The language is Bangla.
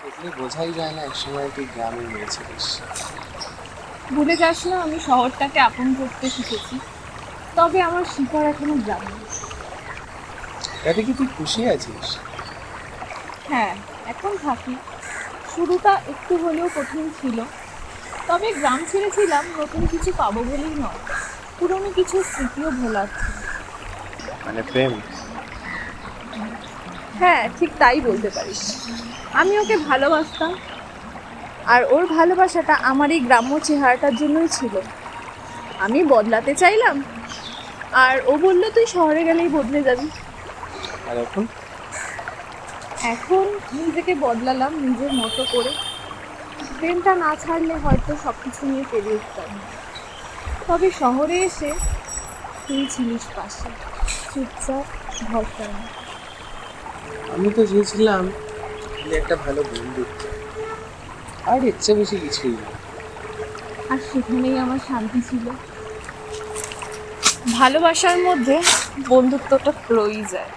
দেখলে বোঝাই যায় না একসময় তুই গ্রামে মেয়ে ছিলিস। ভুলে যাস না, আমি শহরটাকে আপন করতে শিখেছি, তবে আমার শিকড় এখনো গ্রামে। তাতে কি তুই খুশি আছিস? হ্যাঁ, এখন থাকি। শুরুটা একটু হলেও কঠিন ছিল, তবে গ্রাম ছেড়েছিলাম নতুন কিছু পাবো বলেই নয়, পুরনো কিছু স্মৃতিও ভোলার ছিল। মানে প্রেম? হ্যাঁ, ঠিক তাই বলতে পারিস। আমি ওকে ভালোবাসতাম, আর ওর ভালোবাসাটা আমার এই গ্রাম্য চেহারাটার জন্যই ছিল। আমি বদলাতে চাইলাম, আর ও বলল তুই শহরে গেলেই বদলে যাবি। আর এখন? এখন নিজেকে বদলালাম নিজের মতো করে। প্রেমটা না ছাড়লে হয়তো সবকিছু নিয়ে পেরিয়ে উঠতাম না। তবে শহরে এসে তুই ছিলিস পাশে, চুপচাপ, ভরসা না। আমি তো চেয়েছিলাম খালি একটা ভালো বন্ধুত্ব, আর এর চেয়ে বেশি কিছুই না। আর সেখানেই আমার শান্তি ছিল। ভালোবাসার মধ্যে বন্ধুত্বটা রয়েই যায়।